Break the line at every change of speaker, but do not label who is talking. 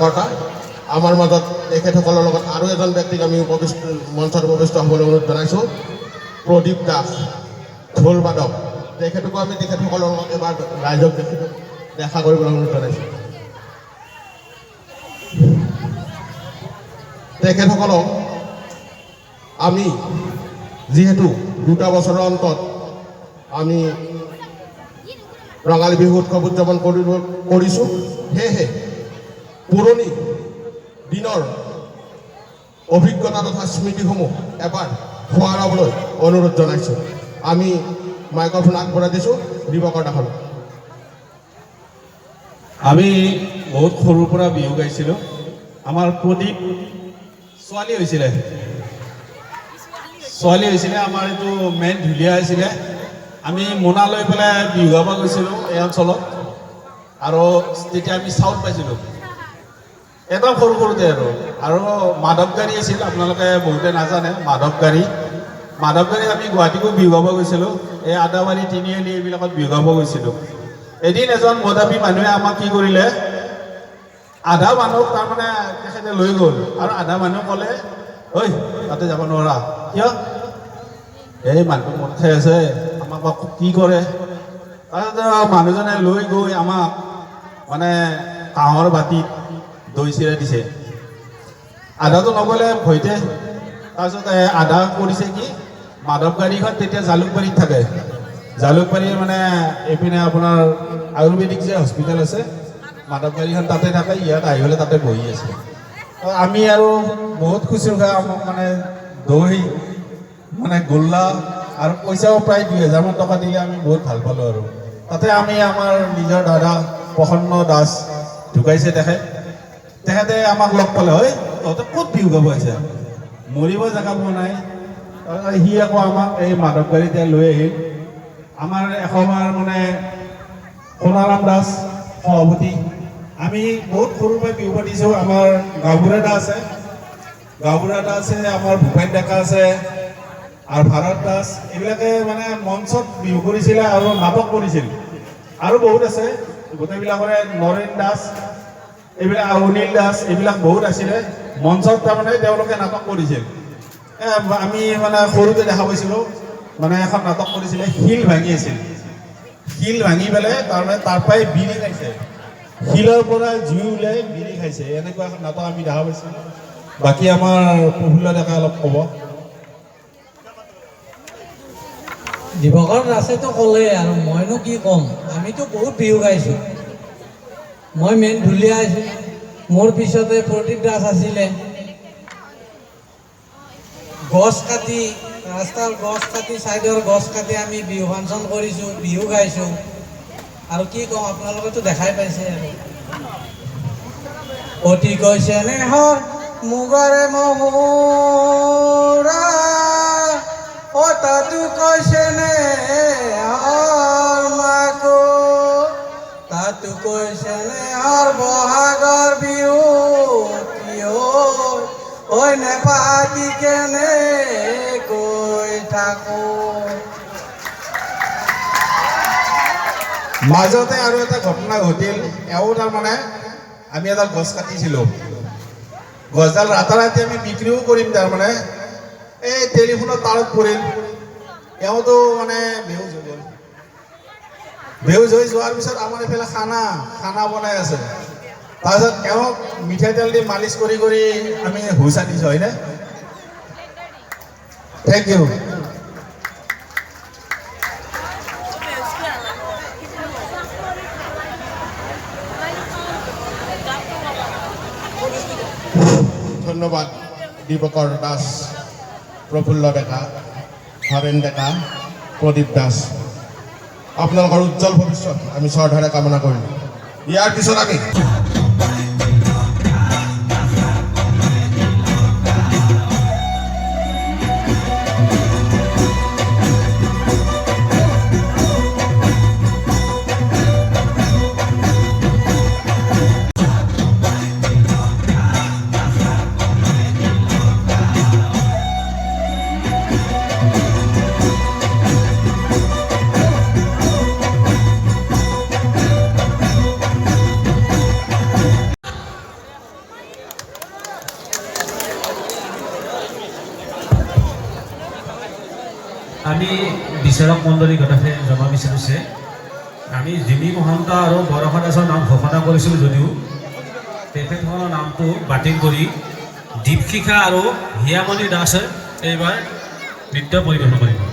কৰ্মকৰ্তা আমাৰ মাজত তেখেতসকলৰ লগত আৰু এজন ব্যক্তিক আমি মঞ্চত উপবিষ্ট হ'বলৈ অনুৰোধ জনাইছোঁ প্ৰদীপ দাস ঢোল বাদক তেখেতকো আমি তেখেতসকলৰ লগত এবাৰ ৰাইজক দেখা কৰিবলৈ অনুৰোধ জনাইছোঁ তেখেতসকলক আমি যিহেতু 2 বছৰৰ অন্তত আমি ৰঙালী বিহু উৎসৱ উদযাপন কৰিছোঁ সেয়েহে পুৰণি দিনৰ অভিজ্ঞতা তথা স্মৃতিসমূহ এবাৰ সোঁৱৰাবলৈ অনুৰোধ জনাইছোঁ আমি মাইক্ৰফোন আগবঢ়াই দিছোঁ দিৱকৰ দাসলৈ
আমি বহুত সৰুৰ পৰা বিহু গাইছিলোঁ আমাৰ প্ৰদীপ ছোৱালী হৈছিলে আমাৰ এইটো মেইন ঢুলীয়া হৈছিলে আমি মোনা লৈ পেলাই বিহু গাব গৈছিলোঁ এই অঞ্চলত আৰু তেতিয়া আমি চাউল পাইছিলোঁ একদম সৰুতে আৰু মাধৱ গাড়ী আছিল আপোনালোকে বহুতে নাজানে মাধৱ গাড়ী আমি গুৱাহাটীকো বিহু গাব গৈছিলোঁ এই আদাবাৰী তিনিআলি এইবিলাকত বিহু গাব গৈছিলোঁ এদিন এজন মদাবী মানুহে আমাক কি কৰিলে আধা মানুহ তাৰমানে তেখেতে লৈ গ'ল আৰু আধা মানুহ ক'লে ঐ তাতে যাব নোৱাৰা কিয় এই মানুহটো মন খাই আছে আমাক কি কৰে তাৰপিছত মানুহজনে লৈ গৈ আমাক মানে কাঁহৰ বাতিত দৈ চিৰা দিছে আধাটো নগ'লে ভয়তে তাৰপিছত আধা কৰিছে কি মাধৱ গাড়ীখন তেতিয়া জালুকবাৰীত থাকে জালুকবাৰীৰ মানে এইপিনে আপোনাৰ আয়ুৰ্বেদিক যে হস্পিটেল আছে মাধৱ গাড়ীখন তাতে থাকে ইয়াত আহি পেলাই তাতে বহি আছে আমি আৰু বহুত খুচি খাই আমাক মানে দৈ মানে গোল্লা আৰু পইচাও প্ৰায় 2000 মান টকা দিলে আমি বহুত ভাল পালোঁ আৰু তাতে আমি আমাৰ নিজৰ দাদা প্ৰসন্ন দাস ঢুকাইছে তেখেতে আমাক লগ পালে হয় তহঁতে ক'ত বিহু গাব আহিছে মৰিব জেগা পোৱা নাই সি আকৌ আমাক এই মাধৱ গাড়ীতে লৈ আহিল আমাৰ এসময়ৰ মানে সোণাৰাম দাস সভাপতি আমি বহুত সৰুৰ পৰাই বিহু পাতিছোঁ আমাৰ গাঁওবুঢ়া দা আছে আমাৰ ভূপেন ডেকা আছে আৰু ভাৰত দাস এইবিলাকে মানে মঞ্চত বিহু কৰিছিলে আৰু নাটক কৰিছিল আৰু বহুত আছে গোটেইবিলাকৰে নৰেন দাস এইবিলাক অনিল দাস এইবিলাক বহুত আছিলে মঞ্চত তাৰমানে তেওঁলোকে নাটক কৰিছিল আমি মানে সৰুতে দেখা পাইছিলোঁ মানে এখন নাটক কৰিছিলে শিল ভাঙি আছিল শিল ভাঙি পেলাই তাৰমানে তাৰ পৰাই বিৰি খাইছে শিলৰ পৰা জুই ওলাই বিৰি খাইছে এনেকুৱা এখন নাটক আমি দেখা পাইছিলোঁ বাকী আমাৰ প্ৰফুল্ল ডেকা অলপ ক'ব
দিৱকৰ দাসেতো ক'লে আৰু মইনো কি ক'ম আমিতো বহুত বিহু গাইছোঁ মই মেইন ঢুলীয়া আছোঁ মোৰ পিছতে প্ৰদীপ দাস আছিলে গছ কাটি ৰাস্তাৰ গছ কাটি ছাইডৰ গছ কাটি আমি বিহু ফাংচন কৰিছোঁ বিহু গাইছোঁ আৰু কি ক'ম আপোনালোকেতো দেখাই পাইছে আৰু অতি কৈছে নেহৰ মুগৰে মহুৰা ও তাতো কৈছে নে মাকো তাতো কৈছে নে বহাগৰ বিহু ঐ নেপাতি কেনে গৈ থাকো
মাজতে আৰু এটা ঘটনা ঘটিল এওঁ তাৰমানে আমি এডাল গছ কাটিছিলোঁ গছডাল ৰাতাৰাতি আমি বিক্ৰীও কৰিম তাৰমানে এই টেলিফোনৰ তাৰত পৰিল এওঁতো মানে বেহুজ হৈ যোৱাৰ পিছত আমাৰ এইফালে খানা বনাই আছে তাৰপিছত এওঁক মিঠাই তেল দি মালিচ কৰি আমি হুচ আনিছোঁ হয়নে থেংক ইউ
ধন্যবাদ দিৱকৰ দাস প্ৰফুল্ল ডেকা হৰেণ ডেকা প্ৰদীপ দাস আপোনালোকৰ উজ্জ্বল ভৱিষ্যত আমি শ্ৰদ্ধাৰে কামনা কৰিলোঁ ইয়াৰ পিছত আমি
সেৱক মণ্ডলী গোটেই জনাব বিচাৰিছে আমি জিমি মহন্ত আৰু বৰষা দাসৰ নাম ঘোষণা কৰিছিলোঁ যদিও তেখেতসকলৰ নামটো বাতিল কৰি দীপশিখা আৰু হিয়ামণি দাসে এইবাৰ নৃত্য পৰিৱেশন কৰিব।